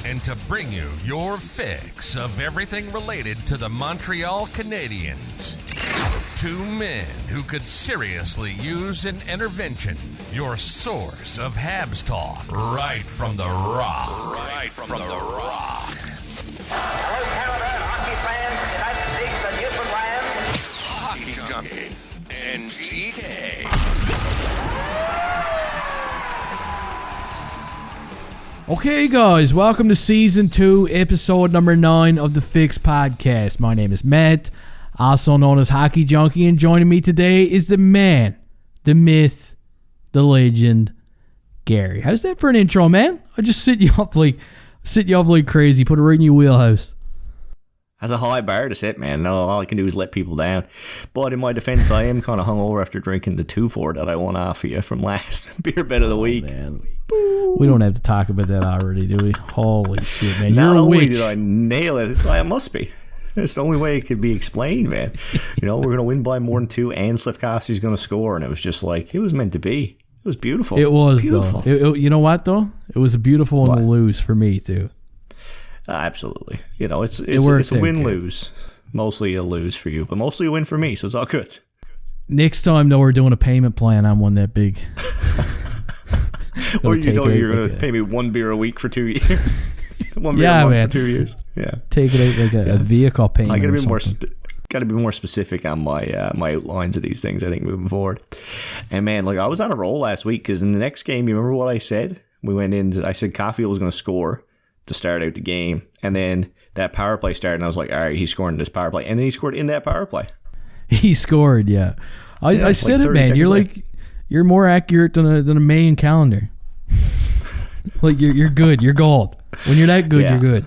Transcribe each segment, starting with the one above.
and to bring you your fix of everything related to the Montreal Canadiens. Two men who could seriously use an intervention. Your source of Habs talk, right from the rock. Right from the rock. Hello, Canada, hockey fans, United States and Newfoundland. Hockey Junkie and GK. Okay, guys, welcome to Season 2, Episode number 9 of the Fix Podcast. My name is Matt, also known as Hockey Junkie, and joining me today is the man, the myth, the legend, Gary. How's that for an intro, man? I just sit you up like crazy, put it right in your wheelhouse. That's a high bar to set, man. No, all I can do is let people down. But in my defense, I am kind of hungover after drinking the 2-4 that I won off of you from last beer bet of the week. Man. We don't have to talk about that already, do we? Holy shit, man. Not You're a only witch. did I nail it, it's like, it must be. It's the only way it could be explained, man. You know, we're going to win by more than 2, and Slafkovsky's going to score, and it was just like, it was meant to be. It was beautiful. It was, beautiful. though. You know what, though? It was a beautiful one to lose for me, too. Absolutely. You know, it's a win-lose. Mostly a lose for you, but mostly a win for me, so it's all good. Next time, though, we're doing a payment plan on one that big. Or you told me you're going to pay me 1 beer a week for 2 years. 1 beer a month man. for 2 years. Yeah. Take it out like a vehicle payment. I got to be more specific on my my outlines of these things, I think, moving forward. And man, like I was on a roll last week because in the next game, you remember what I said? I said Caulfield was going to score to start out the game, and then that power play started, and I was like, all right, he's scoring this power play, and then he scored in that power play. He scored, yeah. I said like it, man. You're more accurate than a Mayan calendar. Like you're good. You're gold. When you're that good, you're good.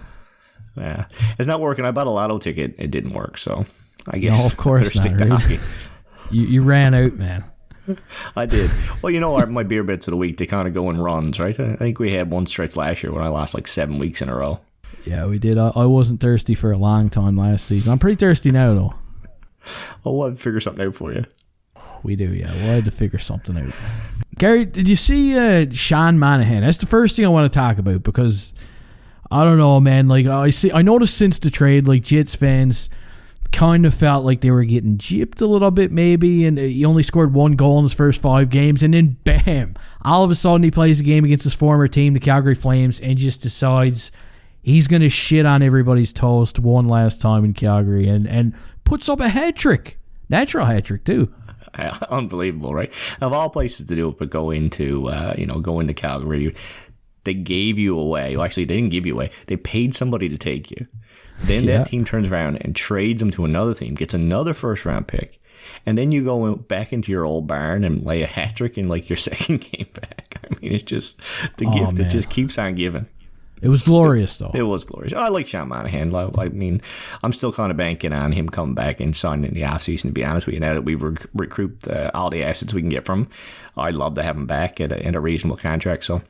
Yeah, it's not working. I bought a lotto ticket. It didn't work, so I guess no, of course I better stick not, to right? hockey. You ran out, man. I did. Well, you know, my beer bets of the week, they kind of go in runs, right? I think we had one stretch last year when I lost like 7 weeks in a row. Yeah, we did. I wasn't thirsty for a long time last season. I'm pretty thirsty now, though. Well, we'll have to figure something out for you. We do, yeah. We'll have to figure something out. Gary, did you see Sean Monahan? That's the first thing I want to talk about because, I don't know, man. Like I noticed since the trade, like Jets fans kind of felt like they were getting gypped a little bit maybe, and he only scored 1 goal in his first 5 games, and then bam, all of a sudden he plays a game against his former team, the Calgary Flames, and just decides he's going to shit on everybody's toast one last time in Calgary and puts up a hat trick. Natural hat trick, too. Unbelievable, right? Of all places to do it, but go into Calgary, they gave you away. Well, actually, they didn't give you away. They paid somebody to take you. Then that team turns around and trades them to another team, gets another first-round pick, and then you go back into your old barn and lay a hat trick in like your second game back. I mean, it's just the gift that just keeps on giving. It was glorious, though. It was glorious. I like Sean Monahan. I mean, I'm still kind of banking on him coming back and signing in the offseason, to be honest with you. Now that we've recouped all the assets we can get from him, I'd love to have him back at a reasonable contract. So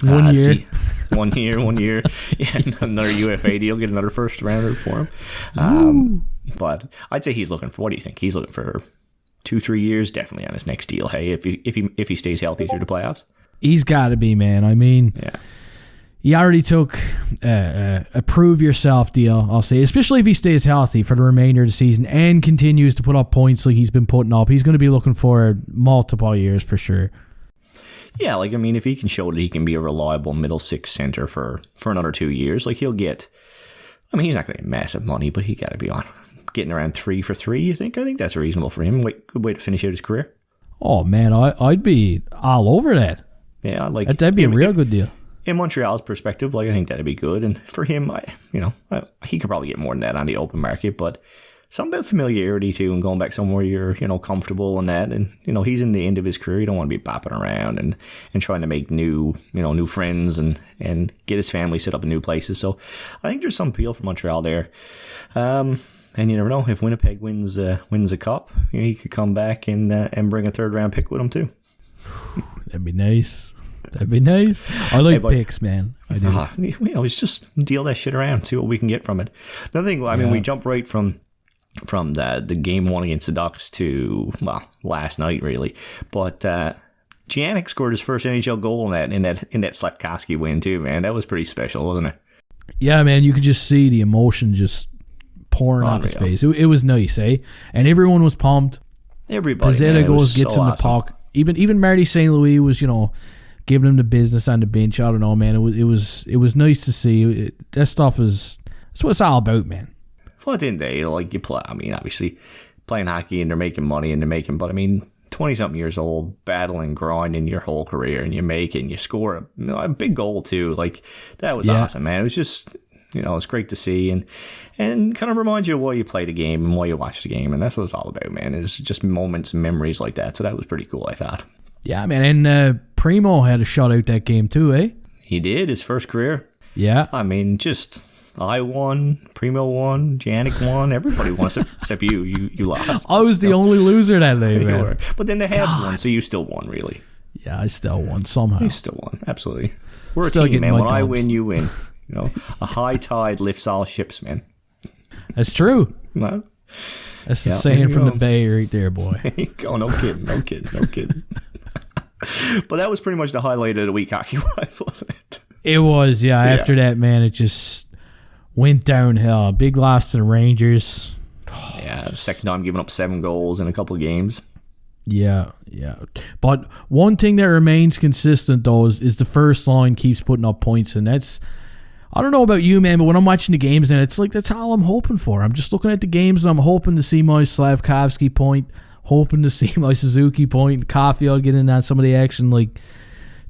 1 year. 1 year. Yeah, another UFA deal, get another first rounder for him. But I'd say he's looking for, what do you think? He's looking for 2-3 years, definitely on his next deal. Hey, if he stays healthy through the playoffs. He's got to be, man. I mean, yeah. He already took a prove yourself deal, I'll say, especially if he stays healthy for the remainder of the season and continues to put up points like he's been putting up. He's going to be looking for multiple years for sure. Yeah, like, I mean, if he can show that he can be a reliable middle six center for another 2 years, like he'll get, I mean, he's not going to get massive money, but he got to be on getting around 3 for 3, you think? I think that's reasonable for him. Good way to finish out his career. Oh, man, I'd be all over that. Yeah, like that'd be a real good deal. In Montreal's perspective, like I think that'd be good. And for him, he could probably get more than that on the open market, but some bit of familiarity too, and going back somewhere you're, comfortable and that. And, he's in the end of his career. You don't want to be bopping around and trying to make new friends and get his family set up in new places. So I think there's some appeal for Montreal there. And you never know, if Winnipeg wins a cup, he could come back and bring a 3rd round pick with him too. That'd be nice. I like picks, man. I do. It's just deal that shit around, see what we can get from it. Another thing, I mean, we jumped right from the game 1 against the Ducks to, last night really. But Giannis scored his first NHL goal in that Slafkovsky win too, man. That was pretty special, wasn't it? Yeah, man, you could just see the emotion just pouring off his face. It was nice, eh? And everyone was pumped. Everybody. Pizzetta goes, gets him the puck. Even Marty St. Louis was, giving him the business on the bench. I don't know, man. It was nice to see. That stuff that's what it's all about, man. Well, at the end of the day, you play. I mean, obviously, playing hockey and they're making money but 20-something years old, battling, grinding your whole career, and you score a big goal too. That was awesome, man. It was just, it's great to see and kind of reminds you of why you play the game and why you watch the game, and that's what it's all about, man. It's just moments and memories like that. So that was pretty cool, I thought. Yeah, man, and Primo had a shutout that game too, eh? He did, his first career. Yeah. I mean, I won, Primo won, Janik won, everybody won except you. You lost. I was the only loser that day, man. Were. But then they had won, so you still won, really. Yeah, I still won somehow. You still won, absolutely. We're still a team, man. When I dubs. win, you win. A high tide lifts all ships, man. That's true. No? That's the saying from the Bay right there, boy. Oh, no kidding. But that was pretty much the highlight of the week hockey-wise, wasn't it? It was, yeah. After that, man, it just went downhill. Big loss to the Rangers. Yeah, the second time giving up 7 goals in a couple of games. Yeah. But one thing that remains consistent, though, is the first line keeps putting up points, and that's... I don't know about you, man, but when I'm watching the games, and it's that's all I'm hoping for. I'm just looking at the games, and I'm hoping to see my Slavkovsky point, hoping to see my Suzuki point, Caulfield getting on some of the action.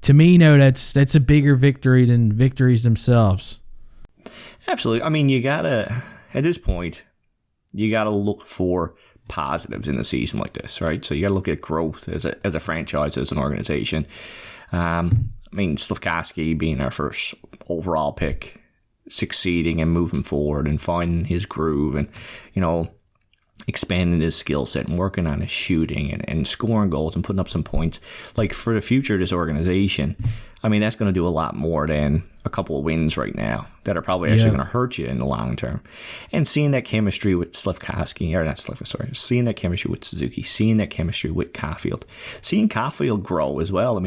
To me now, that's a bigger victory than victories themselves. Absolutely. I mean, at this point, you gotta look for positives in a season like this, right? So you gotta look at growth as a franchise, as an organization. Slavkovsky being our first overall pick, succeeding and moving forward and finding his groove and, expanding his skill set and working on his shooting and scoring goals and putting up some points. For the future of this organization, that's going to do a lot more than a couple of wins right now that are probably actually going to hurt you in the long term. And seeing that chemistry with seeing that chemistry with Suzuki, seeing that chemistry with Caulfield, seeing Caulfield grow as well.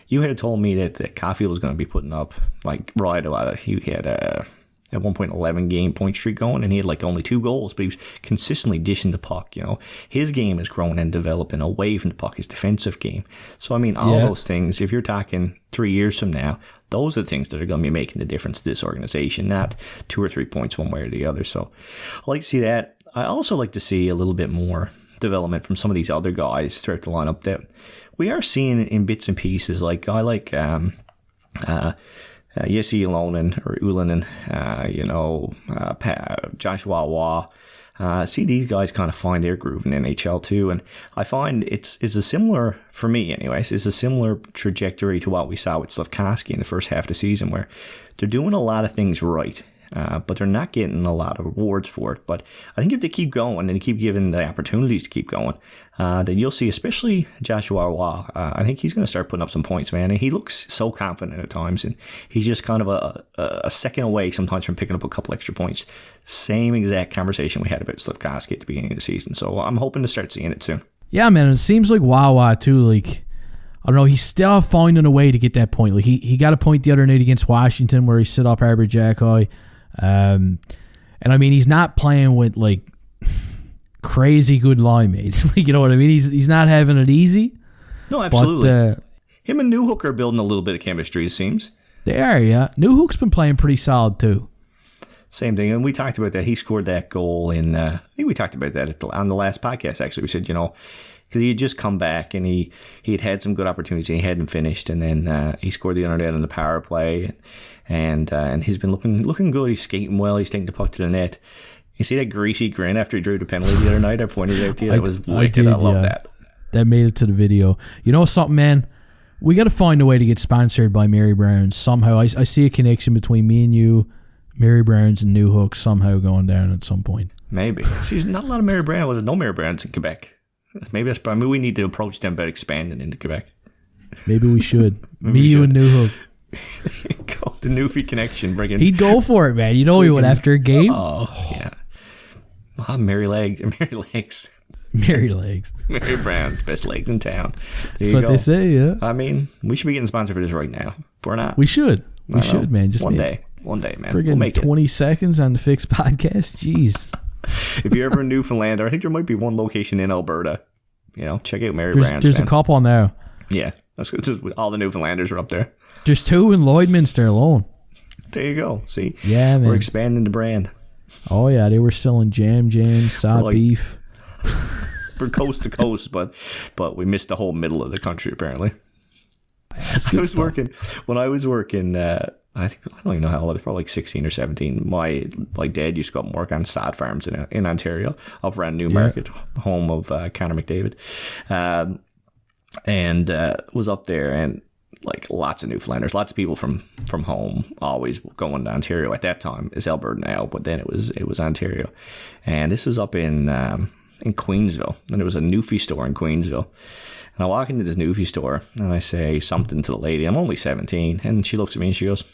You had told me that Caulfield was going to be putting up, he had at one point 11-game point streak going, and he had only 2 goals, but he was consistently dishing the puck. His game is growing and developing away from the puck, his defensive game. So, all those things, if you're talking 3 years from now, those are the things that are going to be making the difference to this organization, not 2 or 3 points one way or the other. So I like to see that. I also like to see a little bit more development from some of these other guys throughout the lineup that we are seeing in bits and pieces. Jesse Ulanen, Joshua Waugh. See these guys kind of find their groove in NHL too, and I find it's a similar, for me anyways, it's a similar trajectory to what we saw with Slavkovsky in the first half of the season, where they're doing a lot of things right. But they're not getting a lot of rewards for it. But I think if they keep going and keep giving the opportunities to keep going, then you'll see, especially Joshua Waugh, I think he's going to start putting up some points, man. And he looks so confident at times, and he's just kind of a second away sometimes from picking up a couple extra points. Same exact conversation we had about Slavkovsky at the beginning of the season. So I'm hoping to start seeing it soon. Yeah, man. It seems like Waugh too, I don't know, he's still finding a way to get that point. He got a point the other night against Washington where he set up Arbor Xhekaj. And he's not playing with crazy good line mates. You know what I mean? He's not having it easy. No, absolutely. But, him and Newhook are building a little bit of chemistry, it seems. They are, yeah. Newhook's been playing pretty solid too. Same thing, and we talked about that. He scored that goal in. I think we talked about that on the last podcast. Actually, we said because he had just come back and he had some good opportunities and he hadn't finished, and then he scored the other net on the power play. And he's been looking good. He's skating well. He's taking the puck to the net. You see that greasy grin after he drew the penalty the other night? I pointed it out to you. That was wicked. I love that. That made it to the video. You know something, man? We got to find a way to get sponsored by Mary Brown's somehow. I see a connection between me and you, Mary Brown's, and Newhook somehow going down at some point. Maybe. See, there's not a lot of Mary Brown. There's no Mary Browns in Quebec. Maybe that's probably. We need to approach them about expanding into Quebec. Maybe we should. You, and Newhook. The Newfie connection. He'd go for it, man. You know he would after a game. Oh, yeah. Mary Legs. Mary Legs. Mary Brown's best legs in town. That's what they say, yeah. We should be getting sponsored for this right now. We're not. We should. We should, man. Just one day, man. Friggin' We'll make 20 seconds on the Fix podcast. Jeez. If you're ever in Newfoundland, I think there might be one location in Alberta. Check out Mary Brown's. There's a couple now. Yeah, that's all the Newfoundlanders are up there. There's 2 in Lloydminster alone. There you go. See, yeah, man. We're expanding the brand. Oh yeah, they were selling jams, sod beef. We're coast to coast, but we missed the whole middle of the country apparently. I was working when I was working. I don't even know how old I was, probably like 16 or 17. My dad used to go up and work on sod farms in Ontario, up around Newmarket, home of Conor McDavid, and was up there, and lots of Newfoundlanders, lots of people from home, always going to Ontario. At that time, it's Alberta now, but then it was Ontario, and this was up in Queensville, and there was a Newfie store in Queensville. And I walk into this Newfie store and I say something to the lady. I'm only 17. And she looks at me and she goes,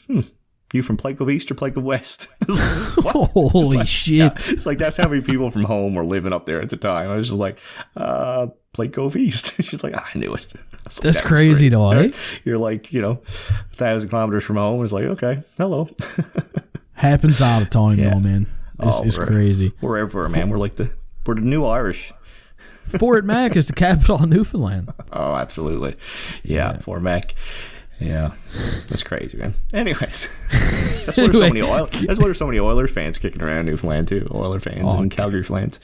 you from Plakoe East or Plakoe West? Holy shit. Yeah, it's that's how many people from home were living up there at the time. I was just like, Plakoe East. She's like, I knew it. That's crazy though, eh? You're 1,000 kilometers from home. It's like, okay, hello. Happens all the time though, man. It's crazy. We're everywhere, man. We're the new Irish. Fort Mac is the capital of Newfoundland. Oh, absolutely. Yeah, Fort Mac. Yeah, that's crazy, man. Anyways, that's why there's so many Oilers fans kicking around Newfoundland too. Oiler fans and Calgary fans.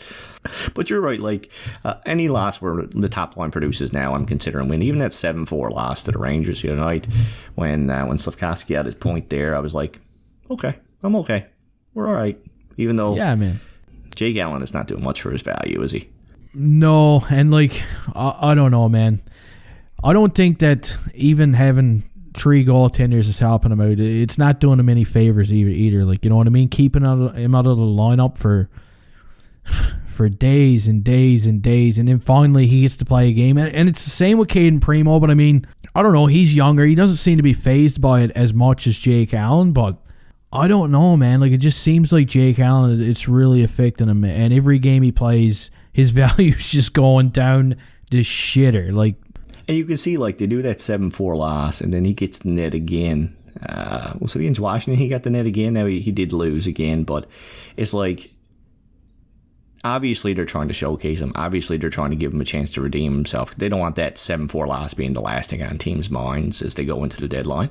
But you're right. Any loss where the top line produces now, I'm considering win. Even that 7-4 loss to the Rangers the other night, when Slafkovsky had his point there, I was like, okay, I'm okay. We're all right. Even though, yeah, man, Jake Allen is not doing much for his value, is he? No, and I don't know, man. I don't think that even having 3 goaltenders is helping him out. It's not doing him any favors either. You know what I mean? Keeping him out of the lineup for days and days and days, and then finally he gets to play a game. And it's the same with Caden Primo, but I mean, I don't know. He's younger. He doesn't seem to be fazed by it as much as Jake Allen, but I don't know, man. It just seems like Jake Allen, it's really affecting him, and every game he plays, his value's just going down the shitter. And you can see, they do that 7-4 loss, and then he gets the net again. Was it against Washington? He got the net again. Now he did lose again, but it's obviously they're trying to showcase him. Obviously they're trying to give him a chance to redeem himself. They don't want that 7-4 loss being the last thing on teams' minds as they go into the deadline.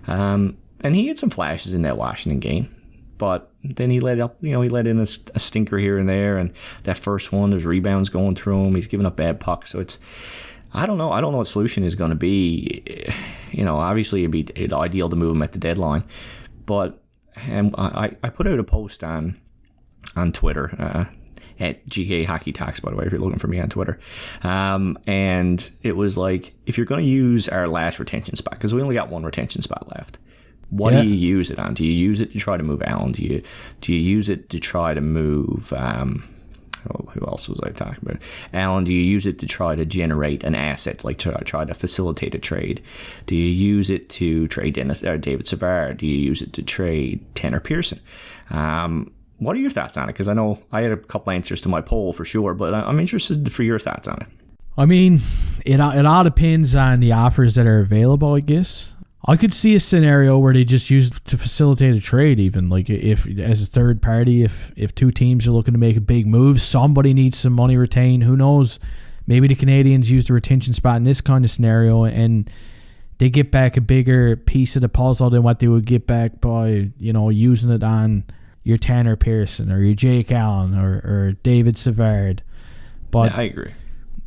And he had some flashes in that Washington game. But then he let up, he let in a stinker here and there. And that first one, there's rebounds going through him. He's giving up bad pucks. So I don't know. I don't know what solution is going to be. Obviously it'd be ideal to move him at the deadline. But I put out a post on Twitter, at GK Hockey Talks, by the way, if you're looking for me on Twitter. And it was if you're going to use our last retention spot, because we only got one retention spot left, what do you use it on? Do you use it to try to move Allen? Do you use it to try to move who else was I talking about? Allen, do you use it to try to generate an asset, to try to facilitate a trade? Do you use it to trade David Savard? Do you use it to trade Tanner Pearson? What are your thoughts on it? Because I know I had a couple answers to my poll for sure, but I'm interested for your thoughts on it. I mean, it all depends on the offers that are available, I guess. I could see a scenario where they just use it to facilitate a trade, even if as a third party, if 2 teams are looking to make a big move, somebody needs some money retained. Who knows? Maybe the Canadians use the retention spot in this kind of scenario, and they get back a bigger piece of the puzzle than what they would get back by using it on your Tanner Pearson or your Jake Allen or David Savard. But yeah, I agree.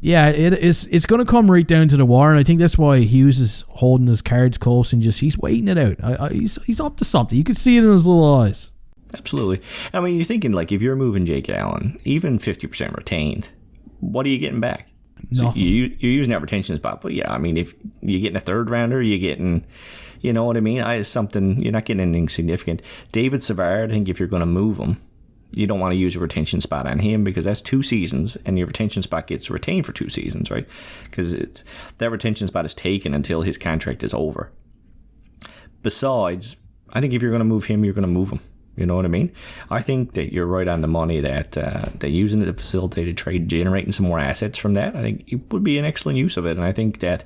Yeah, it's going to come right down to the wire, and I think that's why Hughes is holding his cards close and he's waiting it out. He's up to something. You can see it in his little eyes. Absolutely. I mean, you're thinking if you're moving Jake Allen, even 50% retained, what are you getting back? So you're using that retention spot, but yeah, I mean, if you're getting a third rounder, you're getting, you know what I mean? You're not getting anything significant. David Savard, I think if you're going to move him, you don't want to use a retention spot on him because that's 2 seasons and your retention spot gets retained for 2 seasons, right? Because that retention spot is taken until his contract is over. Besides, I think if you're going to move him, you're going to move him. You know what I mean? I think that you're right on the money that using it to facilitate a trade, generating some more assets from that, I think it would be an excellent use of it. And I think that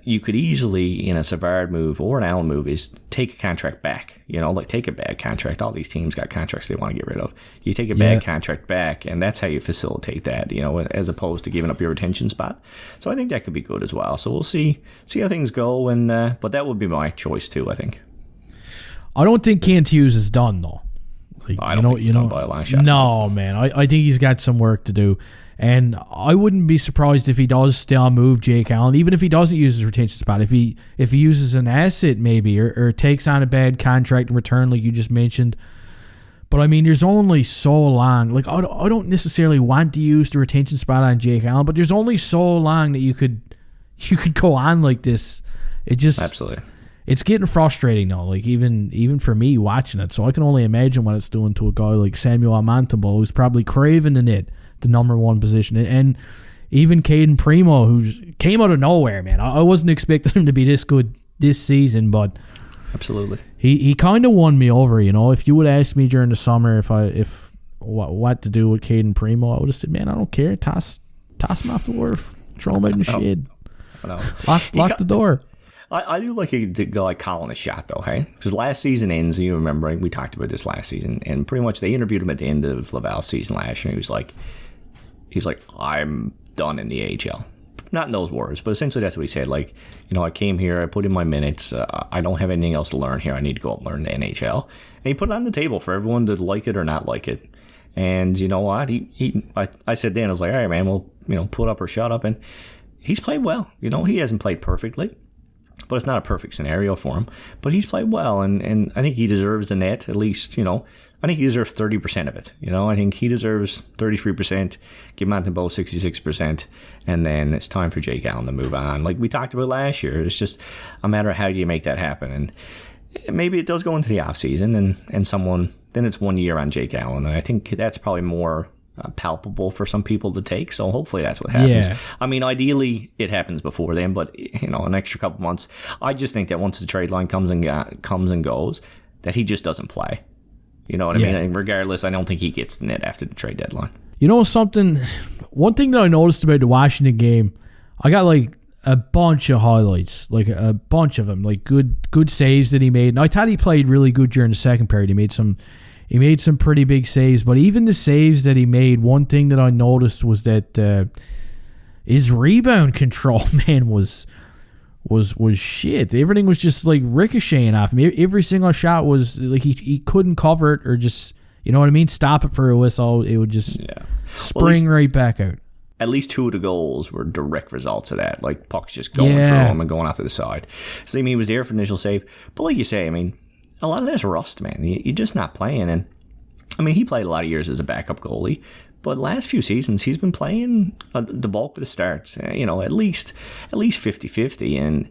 you could easily, in a Savard move or an Allen move, is take a contract back. Like take a bad contract. All these teams got contracts they want to get rid of. You take a bad contract back, and that's how you facilitate that, as opposed to giving up your retention spot. So I think that could be good as well. So we'll see how things go, and but that would be my choice too, I think. I don't think Kent Hughes is done, though. Like, I don't think he's done by a long shot. No, man. I think he's got some work to do. And I wouldn't be surprised if he does still move Jake Allen, even if he doesn't use his retention spot. If he uses an asset maybe, or takes on a bad contract in return like you just mentioned. But I mean, there's only so long. Like I don't necessarily want to use the retention spot on Jake Allen, but there's only so long that you could go on like this. It just absolutely. It's getting frustrating now, like even for me watching it. So I can only imagine what it's doing to a guy like Samuel Montembeau, who's probably craving the number one position. And even Caden Primo, who came out of nowhere, man. I wasn't expecting him to be this good this season, but absolutely. He kind of won me over, If you would ask me during the summer if what to do with Caden Primo, I would have said, man, I don't care. Toss him off the wharf. Throw him out in the shed. Lock the door. I do like a guy calling a shot, though, hey? Because last season ends, you remember, we talked about this last season, and pretty much they interviewed him at the end of Laval's season last year, and he was like, I'm done in the AHL. Not in those words, but essentially that's what he said. Like, I came here, I put in my minutes, I don't have anything else to learn here, I need to go up and learn the NHL. And he put it on the table for everyone to like it or not like it. And you know what? I said then, I was like, all right, man, we'll put up or shut up. And he's played well. He hasn't played perfectly, but it's not a perfect scenario for him. But he's played well, and I think he deserves the net, at least, I think he deserves 30% of it. I think he deserves 33%, give Montembeau 66%, and then it's time for Jake Allen to move on. Like we talked about last year, it's just a matter of how do you make that happen. And maybe it does go into the offseason, and then it's 1 year on Jake Allen, and I think that's probably more palpable for some people to take, so hopefully that's what happens. Yeah. I mean, ideally it happens before then, but an extra couple months. I just think that once the trade line comes and goes, that he just doesn't play. You know what I mean? And regardless, I don't think he gets the net after the trade deadline. One thing that I noticed about the Washington game, I got like a bunch of highlights, like a bunch of them, like good saves that he made, and I thought he played really good during the second period. He made some pretty big saves, but even the saves that he made, one thing that I noticed was that his rebound control, man, was shit. Everything was just like ricocheting off him. Every single shot was like he couldn't cover it or just, you know what I mean, stop it for a whistle. It would just spring right back out. At least two of the goals were direct results of that, like pucks just going through him and going out to the side. So I mean, he was there for the initial save, but like you say, I mean, a lot of that's rust, man. You're just not playing. And I mean, he played a lot of years as a backup goalie, but last few seasons he's been playing the bulk of the starts. At least 50-50, and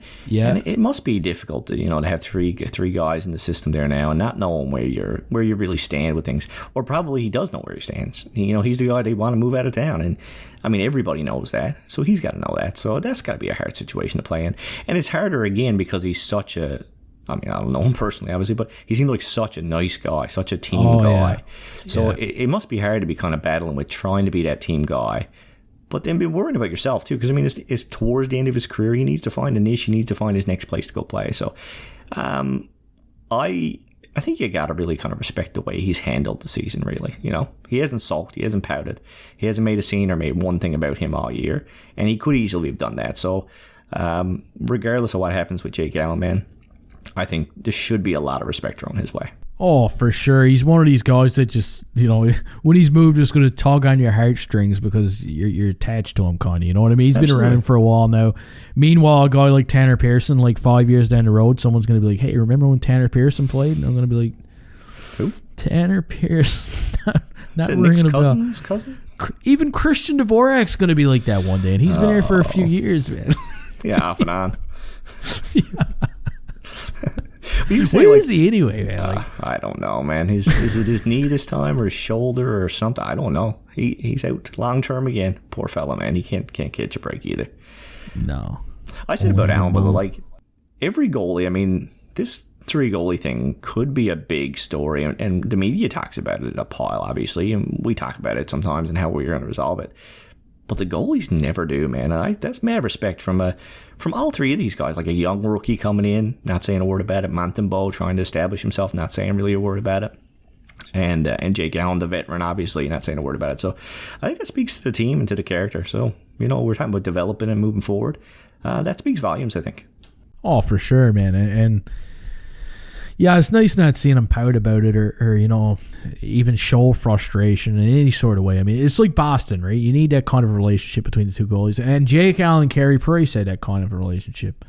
it must be difficult to to have three guys in the system there now and not knowing where you really stand with things. Or probably he does know where he stands. He's the guy they want to move out of town, and I mean everybody knows that, so he's got to know that. So that's got to be a hard situation to play in, and it's harder again because he's such a. I mean, I don't know him personally, obviously, but he seems like such a nice guy, such a team guy. Yeah. So it must be hard to be kind of battling with trying to be that team guy, but then be worrying about yourself too. Because I mean, it's towards the end of his career. He needs to find a niche. He needs to find his next place to go play. So, I think you got to really kind of respect the way he's handled the season. Really, he hasn't sulked, he hasn't pouted, he hasn't made a scene or made one thing about him all year, and he could easily have done that. So, regardless of what happens with Jake Allen, man, I think there should be a lot of respect thrown his way. Oh, for sure. He's one of these guys that just, when he's moved, just going to tug on your heartstrings because you're attached to him, kind of. You know what I mean? He's been around for a while now. Meanwhile, a guy like Tanner Pearson, like 5 years down the road, someone's going to be like, hey, remember when Tanner Pearson played? And I'm going to be like, who? Tanner Pearson. Not ringing a bell. Cousin? Even Christian Dvorak's going to be like that one day, and he's been here for a few years, man. Yeah, off and on. Where is he anyway, man? I don't know, man. Is it his knee this time or his shoulder or something? I don't know. He's out long term again. Poor fella, man. He can't catch a break either. No. I said about Allen, but like every goalie, I mean, this 3 goalie thing could be a big story, and the media talks about it a pile, obviously, and we talk about it sometimes and how we're going to resolve it. But the goalies never do, man. And that's mad respect from all three of these guys. Like a young rookie coming in, not saying a word about it. Montembeault trying to establish himself, not saying really a word about it. And Jake Allen, the veteran, obviously, not saying a word about it. So I think that speaks to the team and to the character. So, we're talking about developing and moving forward. That speaks volumes, I think. Oh, for sure, man. And yeah, it's nice not seeing him pout about it or even show frustration in any sort of way. I mean, it's like Boston, right? You need that kind of relationship between the two goalies. And Jake Allen and Carey Price had that kind of a relationship.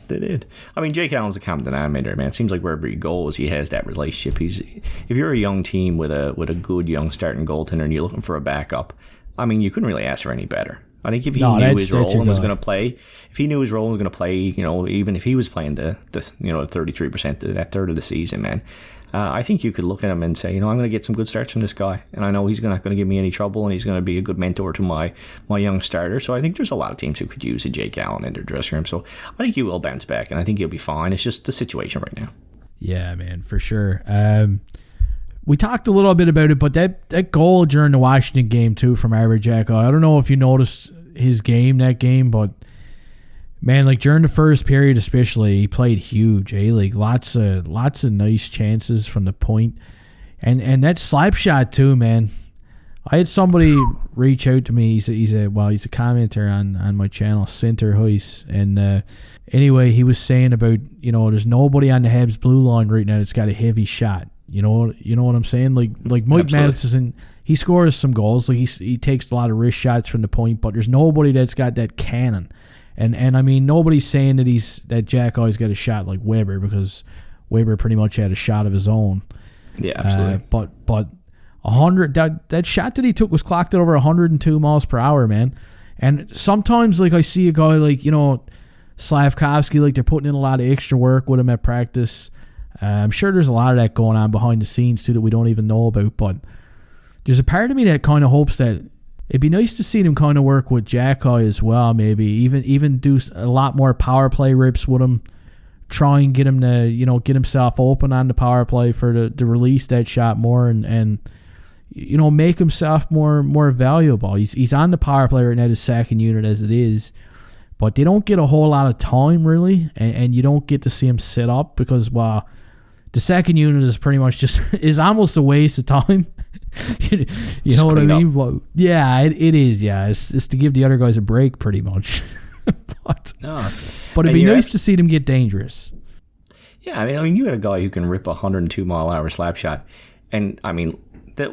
They did. I mean, Jake Allen's a common denominator, man. It seems like wherever he goes, he has that relationship. If you're a young team with a good young starting goaltender and you're looking for a backup, I mean, you couldn't really ask for any better. I think if he knew his role and was going to play, even if he was playing the 33%, that third of the season, man, I think you could look at him and say, I'm going to get some good starts from this guy, and I know he's not going to give me any trouble, and he's going to be a good mentor to my young starter. So I think there's a lot of teams who could use a Jake Allen in their dressing room. So I think he will bounce back, and I think he'll be fine. It's just the situation right now. Yeah, man, for sure. We talked a little bit about it, but that goal during the Washington game too from Arber Xhekaj, I don't know if you noticed that game, but man, like during the first period especially, he played huge, like lots of nice chances from the point, and that slap shot too, man. I had somebody reach out to me. He's a commenter on my channel, Center Heis, and anyway, he was saying about there's nobody on the Habs blue line right now that's got a heavy shot. You know what I'm saying? Like Mike Madison, he scores some goals. Like he takes a lot of wrist shots from the point, but there's nobody that's got that cannon. And I mean, nobody's saying that Xhekaj's got a shot like Weber, because Weber pretty much had a shot of his own. Yeah, absolutely. But 100 that shot that he took was clocked at over 102 miles per hour, man. And sometimes like I see a guy like Slavkovsky, like they're putting in a lot of extra work with him at practice. I'm sure there's a lot of that going on behind the scenes too that we don't even know about, but there's a part of me that kind of hopes that it'd be nice to see him kind of work with Xhekaj as well, maybe even do a lot more power play rips with him, try and get him to get himself open on the power play to release that shot more and make himself more valuable. He's on the power play right now, the second unit as it is, but they don't get a whole lot of time really, and you don't get to see him sit up because the second unit is pretty much is almost a waste of time. you know what I mean? Well, yeah, it is. Yeah, it's to give the other guys a break, pretty much. but it'd be nice to see them get dangerous. Yeah, I mean, you had a guy who can rip a 102-mile-an-hour slap shot, and I mean,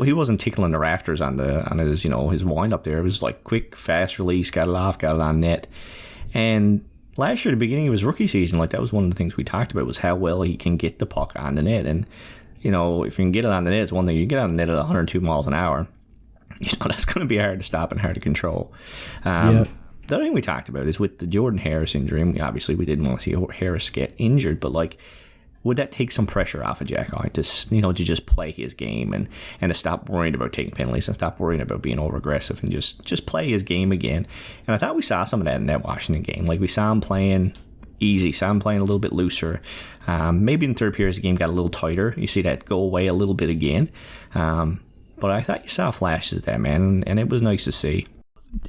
he wasn't tickling the rafters on his wind up there. It was like quick, fast release, got it off, got it on net, and last year, at the beginning of his rookie season, like that was one of the things we talked about was how well he can get the puck on the net. And, if you can get it on the net, it's one thing. You get on the net at 102 miles an hour, that's going to be hard to stop and hard to control. The other thing we talked about is with the Jordan Harris injury, obviously we didn't want to see Harris get injured, but like, would that take some pressure off of Xhekaj to just play his game and to stop worrying about taking penalties and stop worrying about being over aggressive and just play his game again? And I thought we saw some of that in that Washington game. Like we saw him playing easy, saw him playing a little bit looser. Maybe in the third period the game got a little tighter. You see that go away a little bit again. But I thought you saw flashes of that, man, and it was nice to see.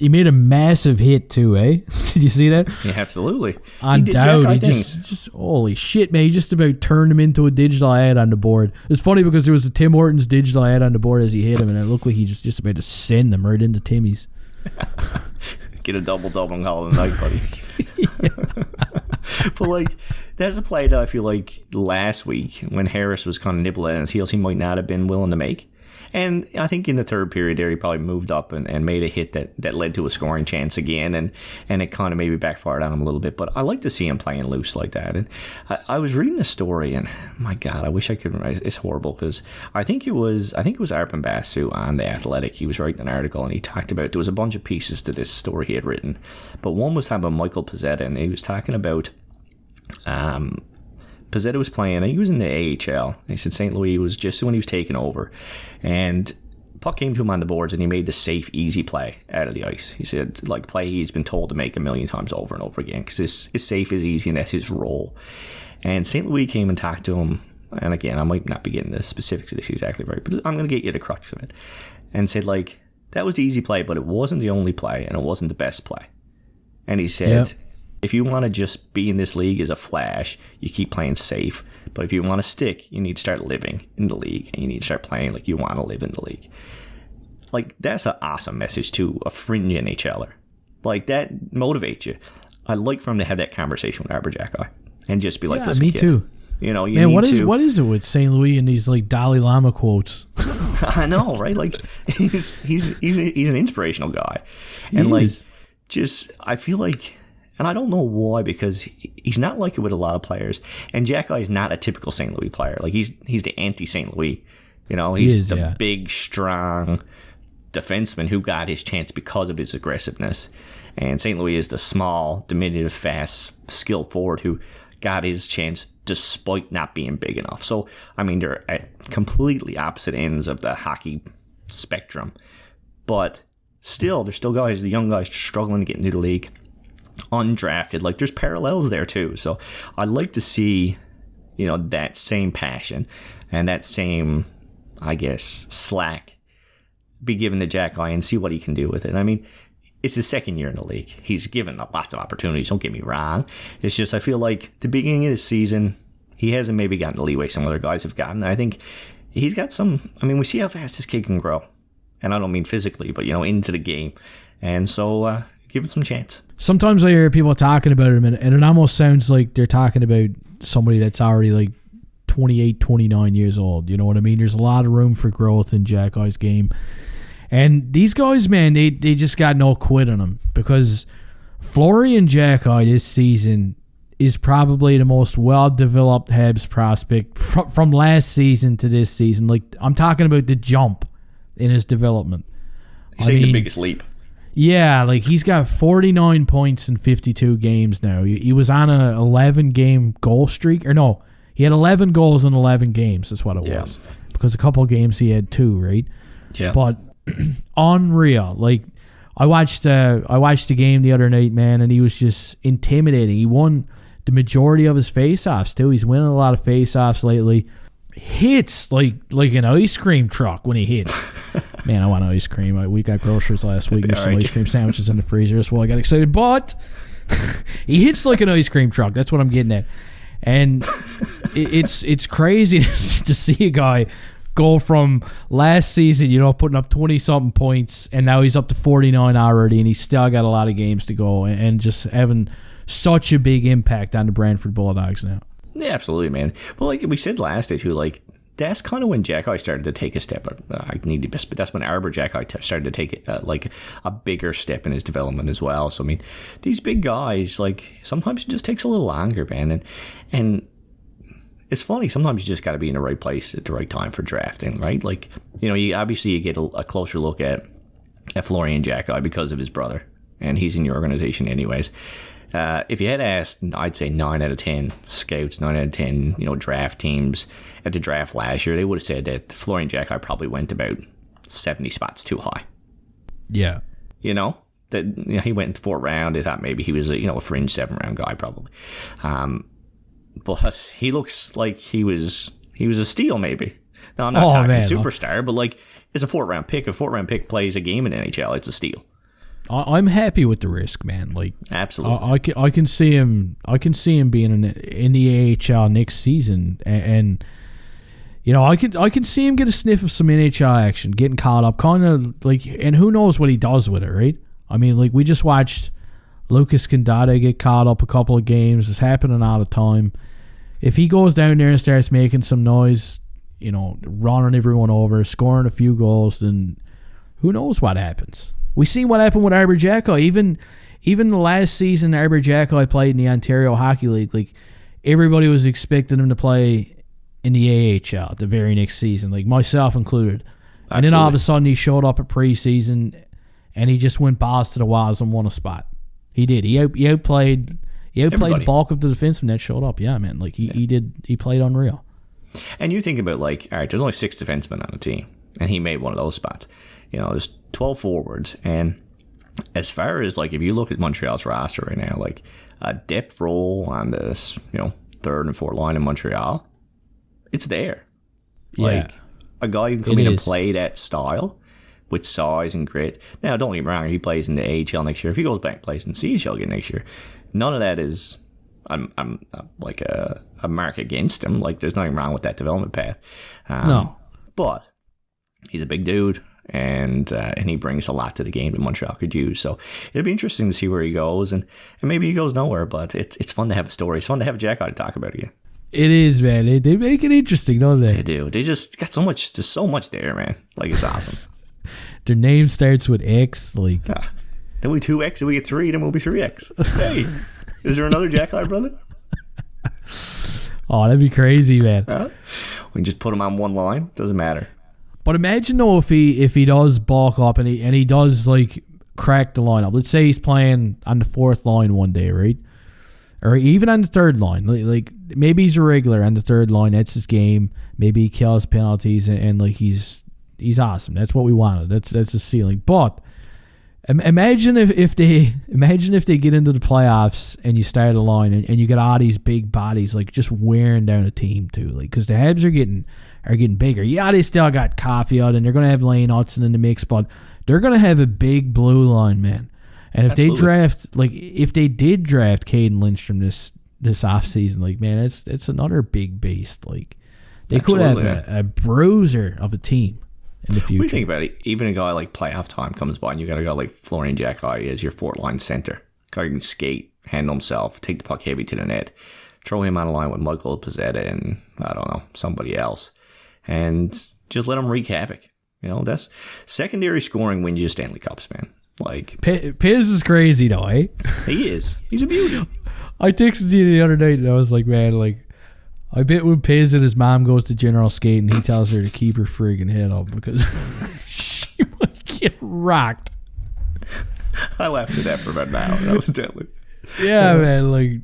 He made a massive hit too, eh? Did you see that? Yeah, absolutely. On Dowd, he just holy shit, man! He just about turned him into a digital ad on the board. It's funny because there was a Tim Hortons digital ad on the board as he hit him, and it looked like he just about to send them right into Timmy's. Get a double-double and call it a night, buddy. But like, there's a play that I feel like last week when Harris was kind of nibbling at his heels, he might not have been willing to make. And I think in the third period there, he probably moved up and made a hit that led to a scoring chance again, and it kind of maybe backfired on him a little bit. But I like to see him playing loose like that. And I was reading the story, and my God, I wish I could. It's horrible because I think it was Arpan Basu on The Athletic. He was writing an article, and he talked about there was a bunch of pieces to this story he had written, but one was talking about Michael Pezzetta, and he was talking about. Pezzetta was playing, I think he was in the AHL. He said St. Louis was just when he was taking over. And puck came to him on the boards and he made the safe, easy play out of the ice. He said, like, play he's been told to make a million times over and over again because his safe is easy and that's his role. And St. Louis came and talked to him. And again, I might not be getting the specifics of this exactly right, but I'm going to get you the crux of it. And said, like, that was the easy play, but it wasn't the only play, and it wasn't the best play. And he said, if you want to just be in this league as a flash, you keep playing safe. But if you want to stick, you need to start living in the league, and you need to start playing like you want to live in the league. Like, that's an awesome message to a fringe NHLer. Like, that motivates you. I'd like for him to have that conversation with Arber Xhekaj and just be like, listen, me kid, too. You know, you Man, need what is it with St. Louis and these like Dalai Lama quotes? I know, right? Like, he's an inspirational guy. And like, just, I feel like, and I don't know why, because he's not like it with a lot of players. And Xhekaj is not a typical St. Louis player. Like, he's the anti-St. Louis. You know, he's the big, strong defenseman who got his chance because of his aggressiveness. And St. Louis is the small, diminutive, fast, skilled forward who got his chance despite not being big enough. So, I mean, they're at completely opposite ends of the hockey spectrum. But still, there's still guys, the young guys struggling to get into the league, undrafted. Like, there's parallels there too. So I'd like to see, you know, that same passion and that same, I guess, slack be given to Xhekaj and see what he can do with it. I mean, it's his second year in the league. He's given lots of opportunities, don't get me wrong. It's just, I feel like the beginning of the season, he hasn't maybe gotten the leeway some other guys have gotten. I think he's got some, I mean, we see how fast this kid can grow. And I don't mean physically, but, you know, into the game. And so, give him some chance. Sometimes I hear people talking about him, and it almost sounds like they're talking about somebody that's already like 28, 29 years old. You know what I mean? There's a lot of room for growth in Xhekaj's game. And these guys, man, they just got no quit on them, because Florian Xhekaj this season is probably the most well-developed Habs prospect from last season to this season. Like, I'm talking about the jump in his development. He's taking the biggest leap. Yeah, like, he's got 49 points in 52 games now. He was on a 11-game goal streak. Or no, he had 11 goals in 11 games. That's what it was. Because a couple of games he had 2, right? Yeah. But unreal. Like, I watched the game the other night, man, and he was just intimidating. He won the majority of his face-offs, too. He's winning a lot of face-offs lately. Hits like an ice cream truck when he hits. Man, I want ice cream. We got groceries last week. There's some ice cream sandwiches in the freezer. That's why I got excited. But he hits like an ice cream truck. That's what I'm getting at. And it's crazy to see a guy go from last season, you know, putting up 20-something points, and now he's up to 49 already, and he's still got a lot of games to go, and just having such a big impact on the Brantford Bulldogs now. Yeah, absolutely, man. Well, like we said last day, too, like, that's kind of when Xhekaj started to take a step. I need to miss, but that's when Arber Xhekaj started to take like a bigger step in his development as well. So, I mean, these big guys, like, sometimes it just takes a little longer, man. And it's funny, sometimes you just got to be in the right place at the right time for drafting, right? Like, you know, you get a closer look at Florian Xhekaj because of his brother, and he's in your organization anyways. If you had asked, I'd say 9 out of 10 scouts, 9 out of 10, you know, draft teams at the draft last year, they would have said that Florian Xhekaj probably went about 70 spots too high. Yeah. You know, that, you know, he went in the 4th round. They thought maybe he was a fringe 7th round guy probably. But he looks like he was a steal maybe. Now, I'm not talking superstar, but like, it's a 4th round pick. A 4th round pick plays a game in NHL, it's a steal. I'm happy with the risk, man. Like, absolutely, I can see him. I can see him being in the AHL next season, and you know, I can see him get a sniff of some NHL action, getting caught up, kind of like, and who knows what he does with it, right? I mean, like, we just watched Lucas Condada get caught up a couple of games. It's happening all the time. If he goes down there and starts making some noise, you know, running everyone over, scoring a few goals, then who knows what happens. We seen what happened with Arber Xhekaj. Even the last season Arber Xhekaj played in the Ontario Hockey League, like, everybody was expecting him to play in the AHL the very next season, like myself included. Absolutely. And then all of a sudden he showed up at preseason and he just went balls to the walls and won a spot. He did. He outplayed the bulk of the defensemen that showed up. Yeah, man. Like, he played unreal. And you think about, like, all right, there's only 6 defensemen on the team, and he made one of those spots. You know, there's 12 forwards, and as far as, like, if you look at Montreal's roster right now, like, a depth role on this, you know, 3rd and 4th line in Montreal, it's there. Yeah. Like, a guy who can come in and play that style with size and grit. Now, don't get me wrong, he plays in the AHL next year. If he goes back and plays in the CHL again next year, none of that is I'm like a mark against him. Like, there's nothing wrong with that development path. No. But he's a big dude, and he brings a lot to the game that Montreal could use. So it'll be interesting to see where he goes, and maybe he goes nowhere, but it's fun to have a story. It's fun to have Xhekaj to talk about again. It is, man. They make it interesting, don't they? They do. They just got so much. There's so much there, man. Like, it's awesome. Their name starts with X. Like, then we 2X, then we get 3, then we'll be 3X. Hey, is there another Xhekaj, brother? Oh, that'd be crazy, man. We can just put him on one line. Doesn't matter. But imagine though if he does bulk up and he does like crack the lineup. Let's say he's playing on the 4th line one day, right? Or even on the 3rd line. Like maybe he's a regular on the 3rd line. That's his game. Maybe he kills penalties and like he's awesome. That's what we wanted. That's the ceiling. But imagine if they get into the playoffs and you start a line and you get all these big bodies like just wearing down a team too. Like, because the Habs are getting bigger. Yeah, they still got Coffey out and they're gonna have Lane Hudson in the mix, but they're gonna have a big blue line, man. And if they did draft Caden Lindstrom this offseason, like, man, it's another big beast. Like, they could have a bruiser of a team in the future. When you think about it, even a guy like playoff time comes by and you got a guy like Florian Xhekaj as your 4th line center. Guy who can skate, handle himself, take the puck heavy to the net. Throw him on a line with Michael Pizzetta and, I don't know, somebody else. And just let him wreak havoc. You know, that's secondary scoring wins you Stanley Cups, man. Like, Piz is crazy though, eh? He is. He's a beauty. I texted you the other night and I was like, man, like, I bet when Piz and his mom goes to general skate and he tells her to keep her friggin' head up because she might get rocked. I laughed at that for about an hour. That was deadly. Yeah, man, like...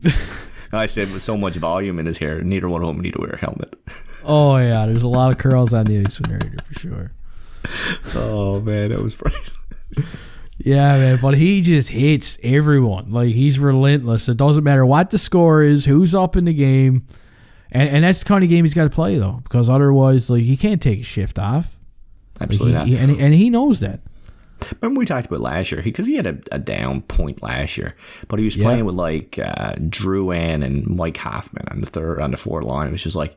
I said with so much volume in his hair, neither one of them need to wear a helmet. Oh, yeah, there's a lot of curls on the ice when they're here for sure. Oh, man, that was priceless. Yeah, man, but he just hits everyone. Like, he's relentless. It doesn't matter what the score is, who's up in the game. And that's the kind of game he's got to play, though, because otherwise, like, he can't take a shift off. Absolutely like, not. And he knows that. Remember we talked about last year, because he had a down point last year, but he was playing with like Drouin and Mike Hoffman on the 4th line. It was just like,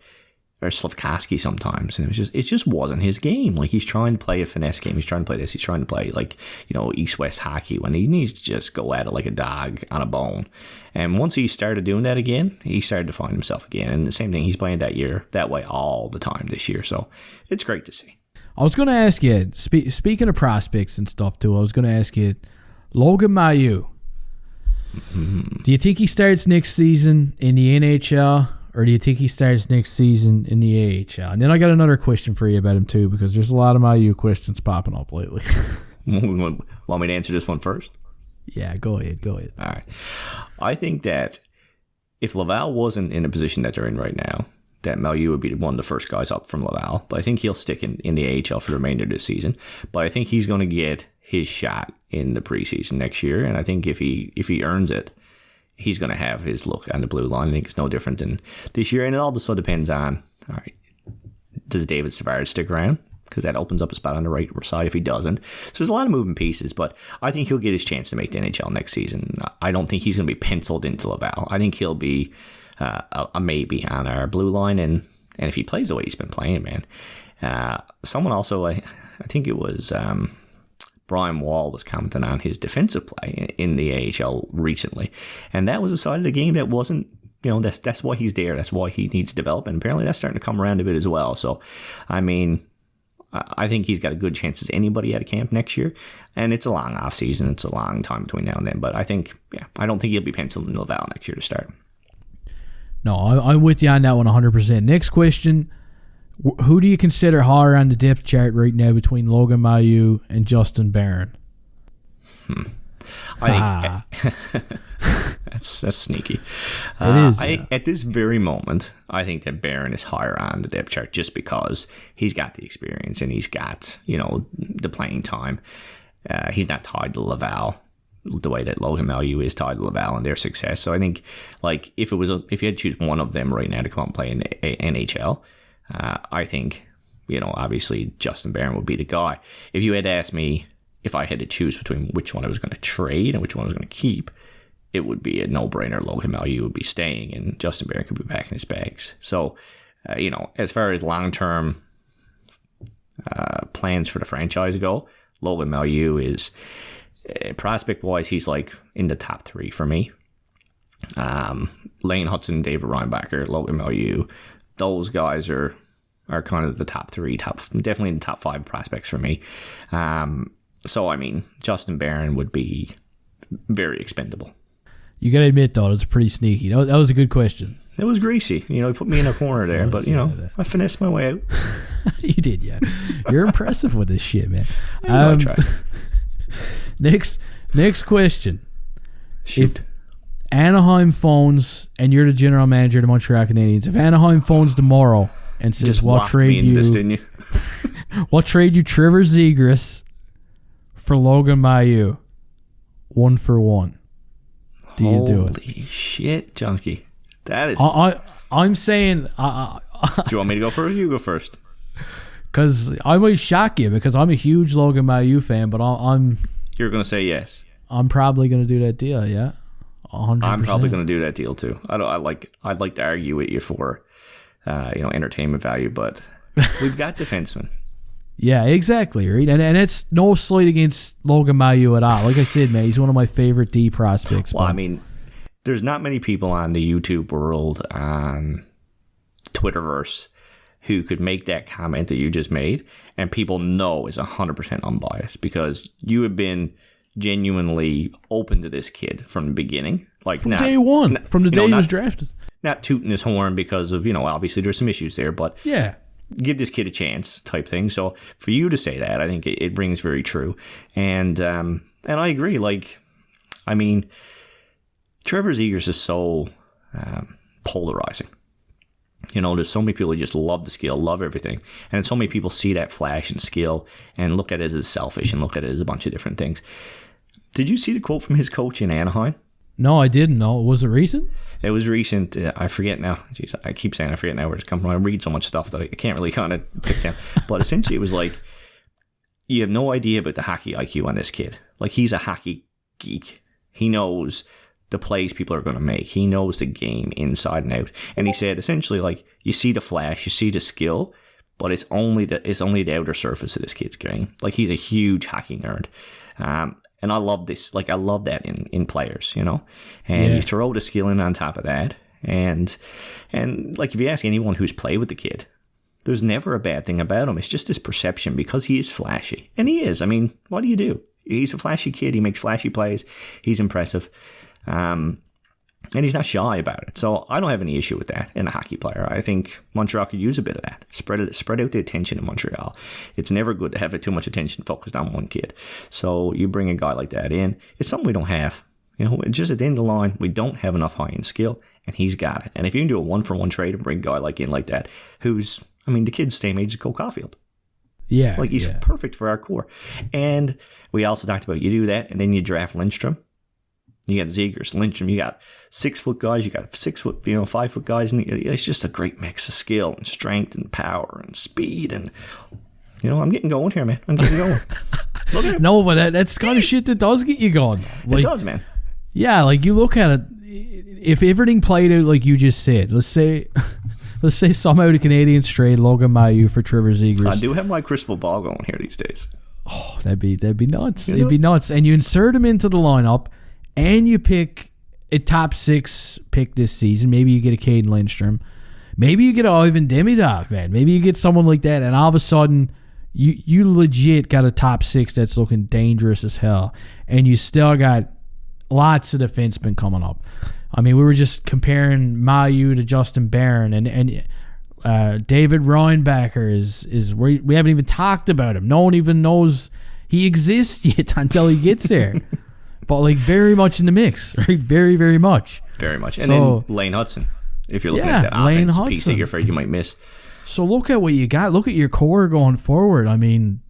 or Slavkovsky sometimes, and it just wasn't his game. Like, he's trying to play a finesse game. He's trying to play this. He's trying to play like, you know, East-West hockey when he needs to just go at it like a dog on a bone. And once he started doing that again, he started to find himself again. And the same thing, he's playing that way all the time this year. So it's great to see. I was going to ask you, speaking of prospects and stuff too, I was going to ask you, Logan Mailloux. Do you think he starts next season in the NHL, or do you think he starts next season in the AHL? And then I got another question for you about him too, because there's a lot of Mailloux questions popping up lately. Want me to answer this one first? Yeah, go ahead. All right. I think that if Laval wasn't in the position that they're in right now, that Mailloux would be one of the first guys up from Laval. But I think he'll stick in the AHL for the remainder of the season. But I think he's going to get his shot in the preseason next year. And I think if he earns it, he's going to have his look on the blue line. I think it's no different than this year. And it also depends on, all right, does David Savard stick around? Because that opens up a spot on the right side if he doesn't. So there's a lot of moving pieces, but I think he'll get his chance to make the NHL next season. I don't think he's going to be penciled into Laval. I think he'll be a maybe on our blue line, and if he plays the way he's been playing, man. Someone also, I think it was Brian Wall, was commenting on his defensive play in the AHL recently, and that was a side of the game that wasn't, you know, that's why he's there. That's why he needs development. Apparently, that's starting to come around a bit as well. So, I mean, I think he's got a good chance as anybody at camp next year, and it's a long off season. It's a long time between now and then, but I don't think he'll be penciled in Laval next year to start. No, I'm with you on that one 100%. Next question, who do you consider higher on the depth chart right now between Logan Mailloux and Justin Barron? I think that's sneaky. It is. At this very moment, I think that Barron is higher on the depth chart just because he's got the experience and he's got, you know, the playing time. He's not tied to Laval the way that Logan Mailloux is tied to Laval and their success. So I think, like, if you had to choose one of them right now to come out and play in the NHL, I think obviously Justin Barron would be the guy. If you had asked me if I had to choose between which one I was going to trade and which one I was going to keep, it would be a no-brainer. Logan Mailloux would be staying, and Justin Barron could be back in his bags. So, as far as long-term plans for the franchise go, Logan Mailloux is, prospect-wise, he's like in the top 3 for me. Lane Hudson, David Reinbacher, Logan Mailloux, those guys are kind of the top 3, definitely in the top 5 prospects for me. So, I mean, Justin Barron would be very expendable. You got to admit, though, it's pretty sneaky. That was a good question. It was greasy. He put me in a corner there, but, I finessed my way out. You did, yeah. You're impressive with this shit, man. I tried. Next question. Shoot. If Anaheim phones, and you're the general manager of the Montreal Canadiens, if Anaheim phones tomorrow and says, just we'll trade you, didn't you? we'll trade you Trevor Zegras for Logan Mailloux, 1-for-1. Do you do it? Holy shit, Junkie. That is... I'm saying... Do you want me to go first or you go first? Because I might shock you, because I'm a huge Logan Mailloux fan, but I'm... You're going to say yes. I'm probably going to do that deal, yeah. 100%. I'm probably going to do that deal too. I'd like to argue with you for entertainment value, but we've got defensemen. Yeah, exactly, right? And it's no slight against Logan Mailloux at all. Like I said, man, he's one of my favorite D prospects. Well, I mean, there's not many people on the YouTube world, on Twitterverse, who could make that comment that you just made, and people know is 100% unbiased, because you have been genuinely open to this kid from the beginning. Like from day one, from the day he was drafted. Not tooting his horn because of, obviously there's some issues there, but yeah, give this kid a chance type thing. So for you to say that, I think it rings very true. And I agree. Like, I mean, Trevor Zegras is so polarizing. There's so many people who just love the skill, love everything. And so many people see that flash and skill and look at it as selfish and look at it as a bunch of different things. Did you see the quote from his coach in Anaheim? No, I didn't. No, was it recent? It was recent. I forget now. Jeez, I keep saying I forget now where it's come from. I read so much stuff that I can't really kind of pick down. But essentially it was like, you have no idea about the hockey IQ on this kid. Like, he's a hockey geek. He knows the plays people are going to make. He knows the game inside and out. And he said, essentially, like, you see the flash, you see the skill, but it's only the outer surface of this kid's game. Like, he's a huge hockey nerd. And I love this. Like, I love that in players, And you throw the skill in on top of that. And like, if you ask anyone who's played with the kid, there's never a bad thing about him. It's just his perception, because he is flashy. And he is. I mean, what do you do? He's a flashy kid. He makes flashy plays. He's impressive. And he's not shy about it. So I don't have any issue with that in a hockey player. I think Montreal could use a bit of that. Spread out the attention in Montreal. It's never good to have too much attention focused on one kid. So you bring a guy like that in. It's something we don't have. Just at the end of the line, we don't have enough high-end skill, and he's got it. And if you can do a 1-for-1 trade and bring a guy in like that, the kid's same age as Cole Caulfield. Yeah. Like, he's perfect for our core. And we also talked about, you do that, and then you draft Lindstrom. You got Zegras, Lindstrom, you got 6-foot guys, you got 6-foot, 5-foot guys, and it's just a great mix of skill and strength and power and speed. And, I'm getting going here, man. I'm getting going. Look at it. No, but that's kind of shit that does get you going. Like, it does, man. Yeah, like, you look at it, if everything played out like you just said, let's say somehow the Canadiens trade Logan Mailloux for Trevor Zegras. I do have my crystal ball going here these days. Oh, that'd be nuts. It'd be nuts. And you insert him into the lineup, and you pick a top 6 pick this season. Maybe you get a Caden Lindstrom. Maybe you get an Ivan Demidov, man. Maybe you get someone like that, and all of a sudden, you legit got a top 6 that's looking dangerous as hell, and you still got lots of defensemen coming up. I mean, we were just comparing Mailloux to Justin Barron, and David Reinbacher is we haven't even talked about him. No one even knows he exists yet until he gets there. But, like, very much in the mix, right? Very, very much. Very much. And then Lane Hudson, if you're looking at that offense piece that you're afraid you might miss. So look at what you got. Look at your core going forward. I mean,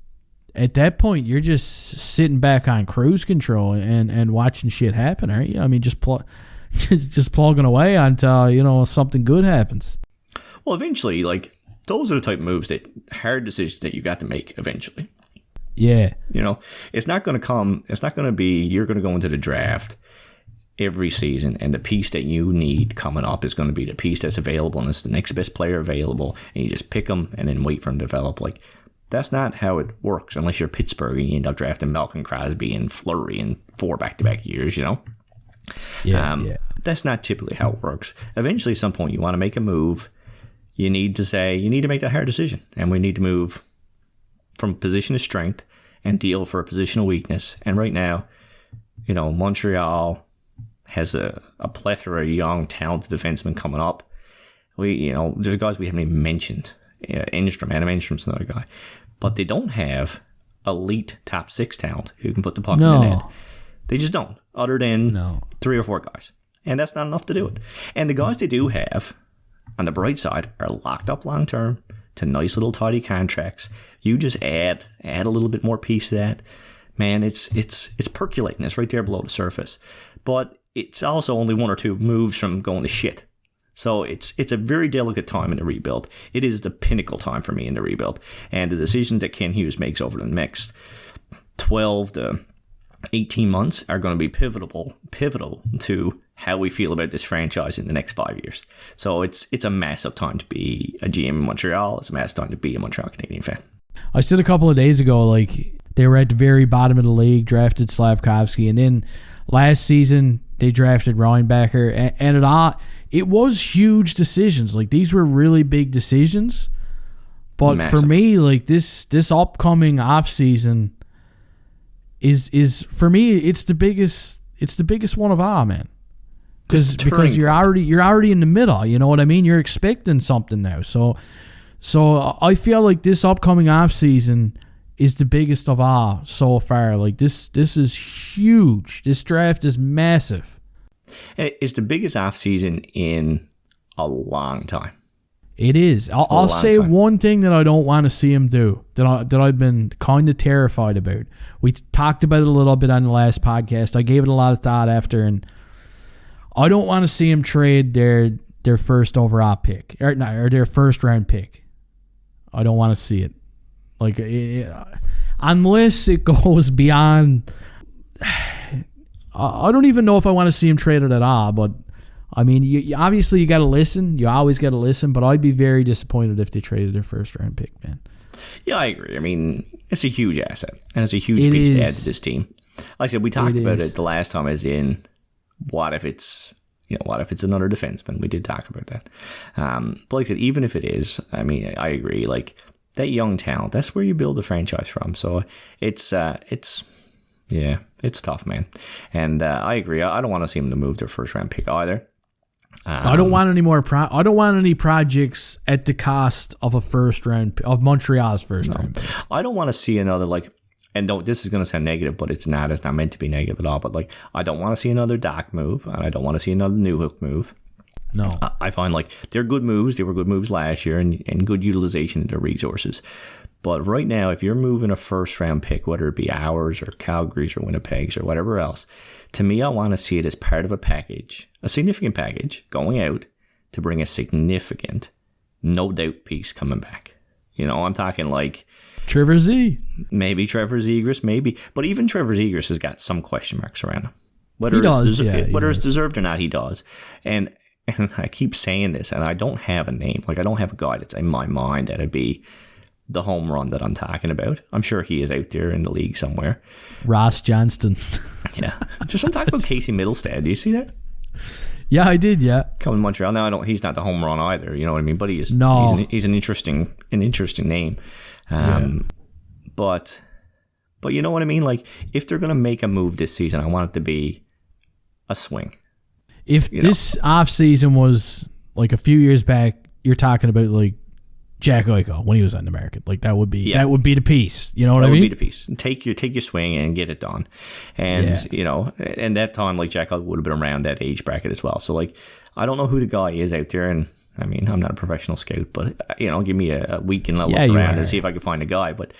at that point, you're just sitting back on cruise control and watching shit happen, aren't you? I mean, just plugging away until, something good happens. Well, eventually, like, those are the type of moves that hard decisions that you got to make eventually. Yeah. You know, it's not going to be you're going to go into the draft every season and the piece that you need coming up is going to be the piece that's available and it's the next best player available and you just pick them and then wait for them to develop. Like, that's not how it works unless you're Pittsburgh and you end up drafting Malcolm Crosby and Fleury in 4 back-to-back years, you know? Yeah. That's not typically how it works. Eventually, at some point, you want to make a move. You need to make that hard decision. And we need to move from a position of strength and deal for a position of weakness. And right now, you know, Montreal has a plethora of young, talented defensemen coming up. There's guys we haven't even mentioned. Adam Enstrom's another guy. But they don't have elite top 6 talent who can put the puck in the net. They just don't, other than 3 or 4 guys. And that's not enough to do it. And the guys they do have, on the bright side, are locked up long term to nice little tidy contracts. You just add a little bit more piece to that. Man, it's percolating. It's right there below the surface. But it's also only 1 or 2 moves from going to shit. So it's a very delicate time in the rebuild. It is the pinnacle time for me in the rebuild. And the decisions that Ken Hughes makes over the next 12 to 18 months are going to be pivotal to how we feel about this franchise in the next 5 years. So it's a massive time to be a GM in Montreal. It's a massive time to be a Montreal Canadian fan. I said a couple of days ago, like, they were at the very bottom of the league, drafted Slavkovsky, and then last season they drafted Reinbacher, and it was huge decisions. Like, these were really big decisions. But massive. For me, like, this upcoming offseason is for me, it's the biggest one of all, man. Because you're already in the middle, you know what I mean? You're expecting something now. So I feel like this upcoming offseason is the biggest of all so far. Like, this is huge. This draft is massive. It's the biggest offseason in a long time. It is. I'll say one thing that I don't want to see him do, that I've been kind of terrified about. We talked about it a little bit on the last podcast. I gave it a lot of thought after, and I don't want to see him trade their first overall pick, or their first round pick. I don't want to see it. Like, unless it goes beyond. I don't even know if I want to see him traded at all, but I mean, you obviously you got to listen. You always got to listen, but I'd be very disappointed if they traded their first round pick, man. Yeah, I agree. I mean, it's a huge asset, and it's a huge piece to add to this team. Like I said, we talked about it the last time, as in, what if it's another defenseman? We did talk about that. But like I said, even if it is, I mean, I agree. Like, that young talent, that's where you build a franchise from. So it's tough, man. And I agree. I don't want to see them to move their first round pick either. I don't want any more. I don't want any projects at the cost of of Montreal's first round pick. I don't want to see another, like, and this is going to sound negative, but it's not. It's not meant to be negative at all. But, like, I don't want to see another Doc move, and I don't want to see another Newhook move. No. I find, like, they're good moves. They were good moves last year, and good utilization of their resources. But right now, if you're moving a first round pick, whether it be ours or Calgary's or Winnipeg's or whatever else, to me, I want to see it as part of a package, a significant package going out to bring a significant, no doubt piece coming back. You know, I'm talking like Trevor Z. Maybe Trevor Zegras, maybe. But even Trevor Zegras has got some question marks around him. Whether it's deserved or not, he does. And I keep saying this, and I don't have a name. Like, I don't have a guy that's in my mind that'd be the home run that I'm talking about. I'm sure he is out there in the league somewhere. Ross Johnston. Yeah. There's some talk about Casey Middlestad. Do you see that? Yeah, I did, yeah. Coming to Montreal. Now, he's not the home run either, you know what I mean? But he is. No. He's an interesting name. But you know what I mean? Like, if they're going to make a move this season, I want it to be a swing. If this offseason was like a few years back, you're talking about like Jack Eichel when he was on the market. Like, that would be the piece. You know what I mean? That would be the piece. Take your swing and get it done. And and that time, like, Jack Eichel would have been around that age bracket as well. So, like, I don't know who the guy is out there, and I mean, I'm not a professional scout, but give me a week and I'll look around and see if I can find a guy. But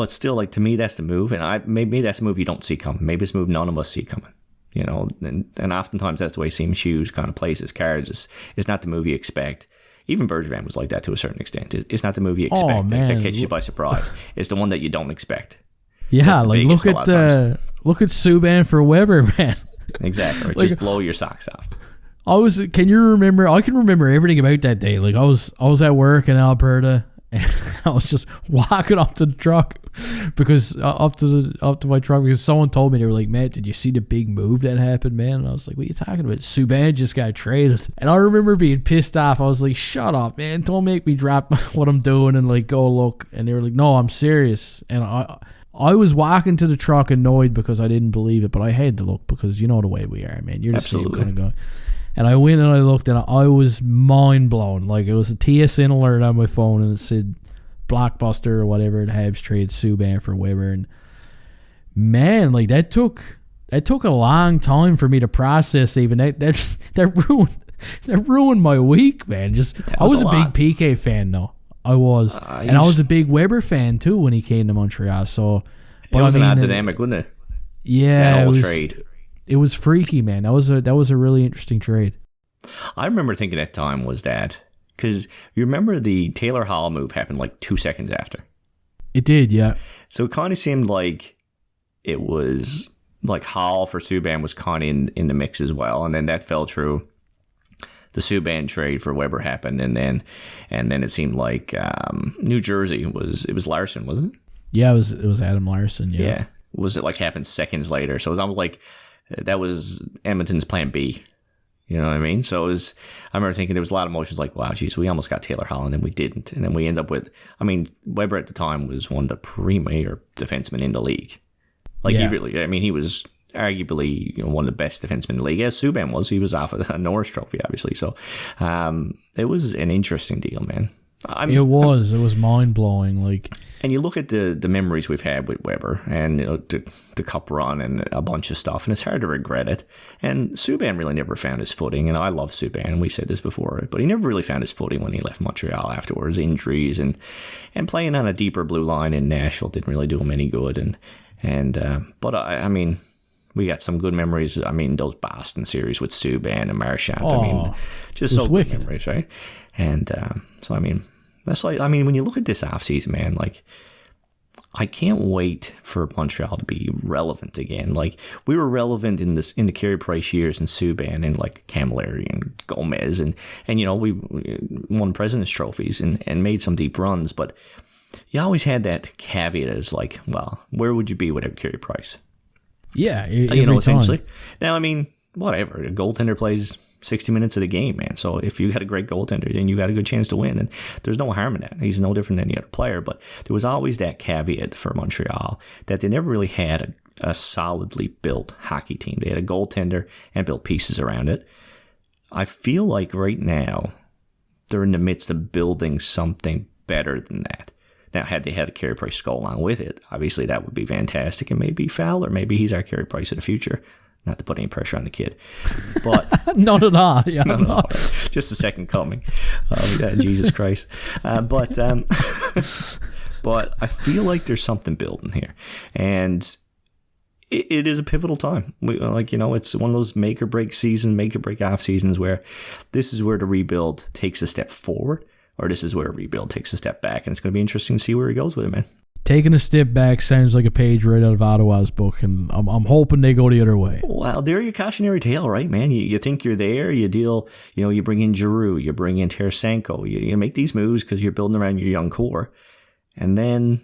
still, like, to me, that's the move, and maybe that's the move you don't see coming. Maybe it's a move none of us see coming. You know, and oftentimes that's the way Seamus Hughes kind of plays his cards. It's not the move you expect. even Bergevin was like that to a certain extent. It's not the movie you expect that catches you by surprise. It's the one that you don't expect. Yeah, like look at Subban for Weber, man. Exactly. Like, just blow your socks off. Can you remember? I can remember everything about that day. Like I was at work in Alberta, and I was just walking up to the truck because up to my truck because someone told me, they were like, "Matt, did you see the big move that happened, man?" And I was like, "What are you talking about? Subban just got traded." And I remember being pissed off. I was like, "Shut up, man! Don't make me drop what I'm doing and like go look." And they were like, "No, I'm serious." And I was walking to the truck annoyed because I didn't believe it, but I had to look because you know the way we are, man. You're the same kind of guy. And I went and I looked and I was mind blown. Like it was a TSN alert on my phone and it said Blockbuster or whatever, and Habs trade Subban for Weber. And man, like that took a long time for me to process. Even that ruined my week, man. I was a big PK fan though. I was, and I was a big Weber fan too when he came to Montreal. So, but it was an odd dynamic, wasn't it? Yeah, that whole trade. It was freaky, man. That was a really interesting trade. I remember thinking at the time was that because you remember the Taylor Hall move happened like 2 seconds after. It did, yeah. So it kind of seemed like it was like Hall for Subban was kind of in the mix as well, and then that fell through. The Subban trade for Weber happened, and then it seemed like New Jersey was Larson, wasn't it? Yeah, it was Adam Larson. Yeah. Was it like happened seconds later? So it was almost like that was Edmonton's plan B. You know what I mean? So I remember thinking there was a lot of emotions like, wow, geez, we almost got Taylor Hall and then we didn't, and then we end up with. I mean, Weber at the time was one of the premier defensemen in the league. Like he was arguably one of the best defensemen in the league, as Subban was. He was off of a Norris Trophy, obviously. So it was an interesting deal, man. It was mind-blowing. Like, and you look at the memories we've had with Weber and the cup run and a bunch of stuff, and it's hard to regret it. And Subban really never found his footing, and I love Subban, and we said this before, but he never really found his footing when he left Montreal afterwards. Injuries and playing on a deeper blue line in Nashville didn't really do him any good. But I mean, we got some good memories. I mean, those Boston series with Subban and Marchand. I mean, just so good memories, right? And so, I mean, that's like, I mean, when you look at this offseason, man, like, I can't wait for Montreal to be relevant again. Like, we were relevant in the Carey Price years and Subban and like Camilleri and Gomez, and we won President's trophies and made some deep runs, but you always had that caveat as like, well, where would you be without Carey Price? Yeah, essentially. Now, I mean, whatever. A goaltender plays 60 minutes of the game, man. So if you got a great goaltender, then you got a good chance to win. And there's no harm in that. He's no different than any other player. But there was always that caveat for Montreal that they never really had a solidly built hockey team. They had a goaltender and built pieces around it. I feel like right now they're in the midst of building something better than that. Now, had they had a Carey Price go along with it, obviously that would be fantastic. And maybe Fowler, maybe he's our Carey Price of the future. Not to put any pressure on the kid, but not at all. Yeah, not. Just the second coming of Jesus Christ. But I feel like there's something building here, and it is a pivotal time. It's one of those make or break off seasons where this is where the rebuild takes a step forward, or this is where a rebuild takes a step back, and it's going to be interesting to see where he goes with it, man. Taking a step back sounds like a page right out of Ottawa's book, and I'm hoping they go the other way. Well, they're your cautionary tale, right, man? You think you're there, you deal, you bring in Giroux, you bring in Tarasenko, you make these moves because you're building around your young core, and then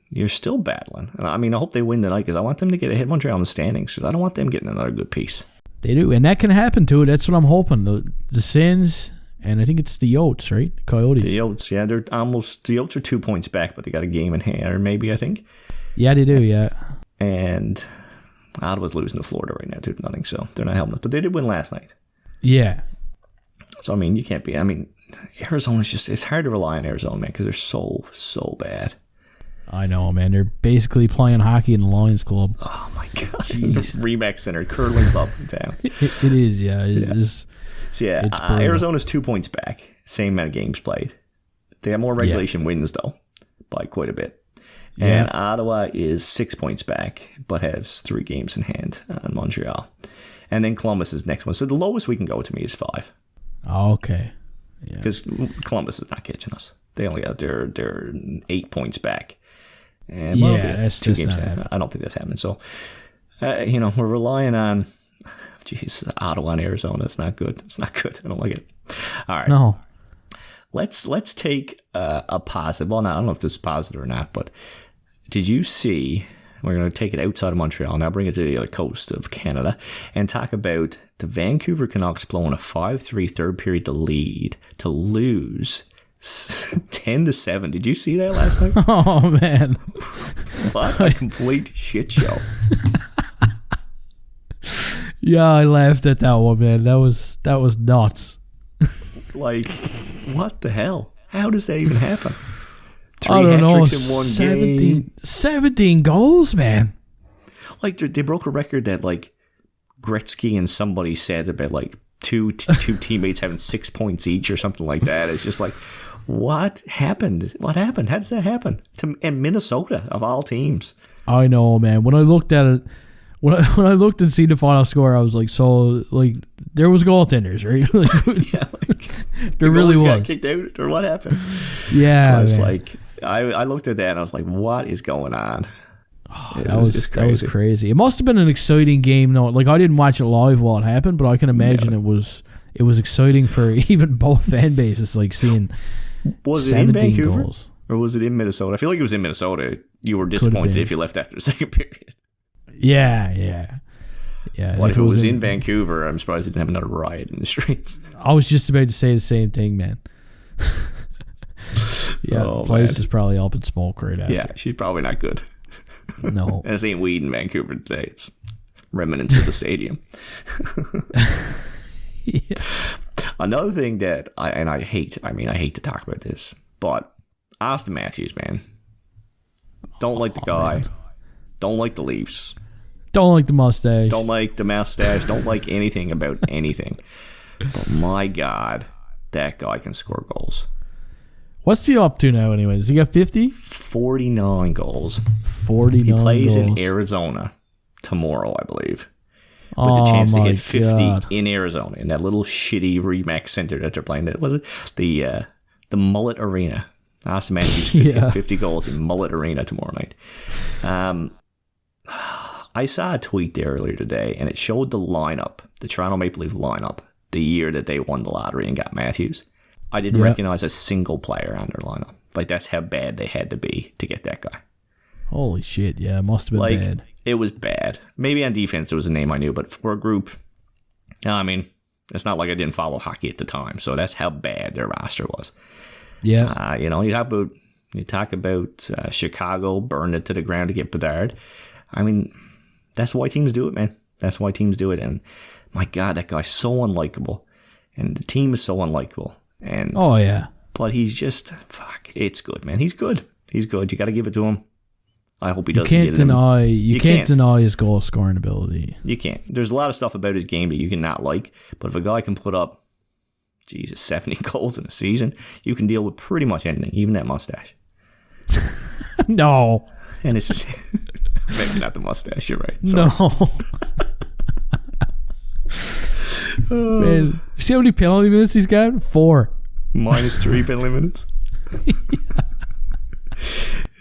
you're still battling. And I mean, I hope they win tonight because I want them to get ahead of Montreal in the standings because I don't want them getting another good piece. They do, and that can happen too. That's what I'm hoping. The Sens. And I think it's the Yotes, right? Coyotes. The Yotes, yeah. The Yotes are 2 points back, but they got a game in hand, or maybe, I think. Yeah, they do, yeah. And Ottawa's losing to Florida right now, 2-0, so they're not helping us. But they did win last night. Yeah. So, I mean, you can't be. I mean, Arizona's just, it's hard to rely on Arizona, man, because they're so bad. I know, man. They're basically playing hockey in the Lions Club. Oh, my God. Remax Center, curling club in town. It is, yeah. It is. So, yeah, Arizona's 2 points back. Same amount of games played. They have more regulation wins, though, by quite a bit. Yeah. And Ottawa is 6 points back, but has 3 games in hand on Montreal. And then Columbus is next one. So the lowest we can go to me is 5. Oh, okay. because Columbus is not catching us. They only got their 8 points back. And that's 2 just games. not I don't think that's happening. So, we're relying on, Ottawa and Arizona. It's not good. It's not good. I don't like it. All right. No. Let's take a positive. Well, I don't know if this is positive or not, but did you see? We're going to take it outside of Montreal, now bring it to the other coast of Canada, and talk about the Vancouver Canucks blowing a 5-3 third period lead to lose 10-7. Did you see that last night? Oh, man. What a complete shit show. Yeah, I laughed at that one, man. That was nuts. Like, what the hell? How does that even happen? I don't know. In one game. 17 goals, man. Like, they broke a record that, like, Gretzky and somebody said about, like, two teammates having 6 points each or something like that. It's just like, what happened? What happened? How does that happen? In Minnesota, of all teams. I know, man. When I looked at it, when I looked and see the final score, I was like, so, like, there was goaltenders, right? Like, Yeah, like, there really was. Got kicked out, or what happened? Yeah, I was man. like, I looked at that and I was like, what is going on? That was crazy. It must have been an exciting game, though. Like, I didn't watch it live while it happened, but I can imagine it was exciting for even both fan bases. Like, seeing was it in Vancouver goals. Or was it in Minnesota? I feel like it was in Minnesota. You were disappointed if you left after the second period. Yeah. But if it was in Vancouver, I'm surprised they didn't have another riot in the streets. I was just about to say the same thing, man. Yeah, the place is probably up in smoke right after. Yeah, she's probably not good. No. And this ain't weed in Vancouver today. It's remnants of the stadium. Yeah. Another thing that I hate to talk about this, but Austin Matthews, man. Don't like the guy. Man. Don't like the Leafs. Don't like the mustache. Don't like the mustache. Don't like anything about anything. But my God, that guy can score goals. What's he up to now anyway? Does he got 50? 49 goals. 49 He plays goals. in Arizona tomorrow, I believe. With the chance to hit 50 in Arizona, in that little shitty Remax Center that they're playing. That was it, the Mullet Arena. Austin Matthews hit 50 goals in Mullet Arena tomorrow night. I saw a tweet there earlier today, and it showed the lineup, the Toronto Maple Leaf lineup, the year that they won the lottery and got Matthews. I didn't recognize a single player on their lineup. Like, that's how bad they had to be to get that guy. Holy shit, yeah, it must have been bad. It was bad. Maybe on defense there was a name I knew, but for a group, I mean, it's not like I didn't follow hockey at the time, so that's how bad their roster was. Yeah. You talk about Chicago burned it to the ground to get Bedard. I mean, that's why teams do it, man. That's why teams do it. And my God, that guy's so unlikable, and the team is so unlikable. And but he's just it's good, man. He's good. He's good. You got to give it to him. I hope he doesn't get it. You can't deny his goal scoring ability. You can't. There's a lot of stuff about his game that you can not like, but if a guy can put up, 70 goals in a season, you can deal with pretty much anything, even that mustache. No. And it's maybe not the mustache. You're right. Sorry. No. Man, see how many penalty minutes he's got? 4. -3 penalty minutes.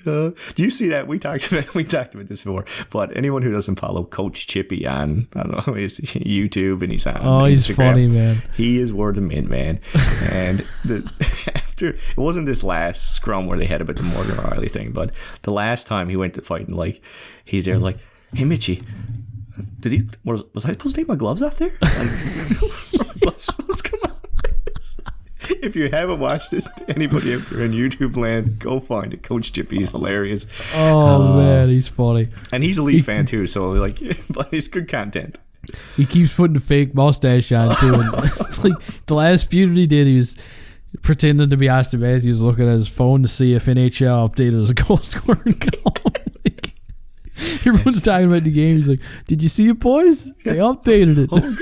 Do you see that? We talked about this before, but anyone who doesn't follow Coach Chippy on, I don't know, his YouTube and he's on Instagram, he's funny, man. He is word of mint, man. And after, it wasn't this last scrum where they had about the Morgan Riley thing, but the last time he went to fight, and like, he's there like, hey Mitchie, was I supposed to take my gloves off there? Like, what's going on? If you haven't watched this, anybody out there in YouTube land, go find it. Coach Chippy's hilarious. Oh man, he's funny. And he's a Leaf fan too, so like, but it's good content. He keeps putting the fake mustache on too. And like the last feud that he did, he was pretending to be Austin Matthews, looking at his phone to see if NHL updated his goal scoring column. Everyone's talking about the game. He's like, "Did you see it, boys? They updated it. Oh,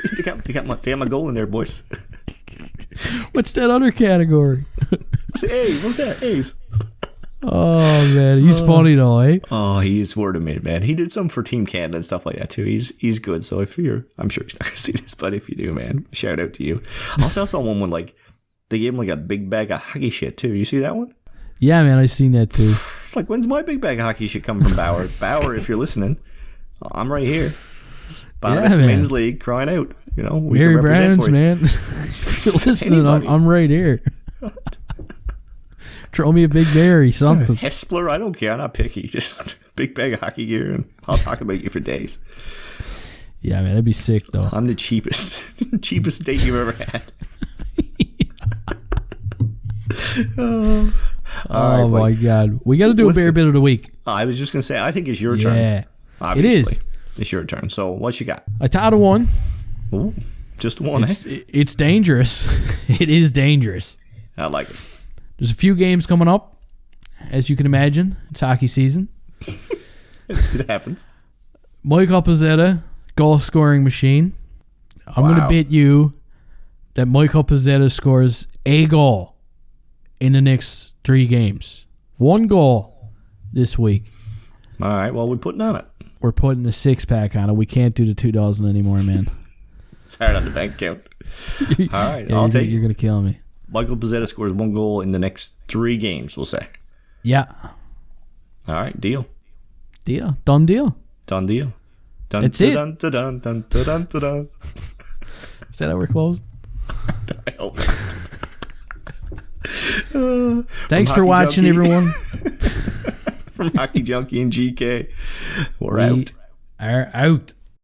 they got my goal in there, boys." What's that other category? What's that? A's. Oh man, he's funny though, eh? Oh, he's word of mouth, man. He did some for Team Canada and stuff like that too. He's good. So if I'm sure he's not gonna see this, but if you do, man, shout out to you. I also saw one when like They gave him like a big bag of hockey shit too. You see that one? Yeah, man, I seen that too. It's like, when's my big bag of hockey shit coming from Bauer? Bauer, if you're listening, I'm right here. Bonavista Men's League, crying out. You know, we Mary can represent Browns, for you. man. If you're listening, I'm right here. Throw me a big berry, something. Hespler, I don't care. I'm not picky. Just big bag of hockey gear, and I'll talk about you for days. Yeah, man, that'd be sick, though. I'm the cheapest date you've ever had. Oh, my God. We got to do a bear bit of the week. I was just going to say, I think it's your turn. Yeah, obviously. it is. It's your turn. So, what you got? I tied a one. Ooh, just one, It's dangerous. It is dangerous. I like it. There's a few games coming up, as you can imagine. It's hockey season. It happens. Michael Pezzetta, goal-scoring machine. I'm going to bet you that Michael Pezzetta scores a goal in the next 3 games. 1 goal this week. All right, well, we're putting on it. We're putting the 6-pack on it. We can't do the 2,000 anymore, man. It's hard on the bank account. All right, Yeah, I'll take You're going to kill me. Michael Pezzetta scores 1 goal in the next 3 games, we'll say. Yeah. All right, deal. Deal. Done deal. Done deal. Dun, That's dun, it. Dun, dun, dun, dun, dun, dun, dun. Is that how we're closed? I hope not. Thanks for Hockey watching, Junkie. everyone. From Hockey Junkie and GK, we're We out. are out.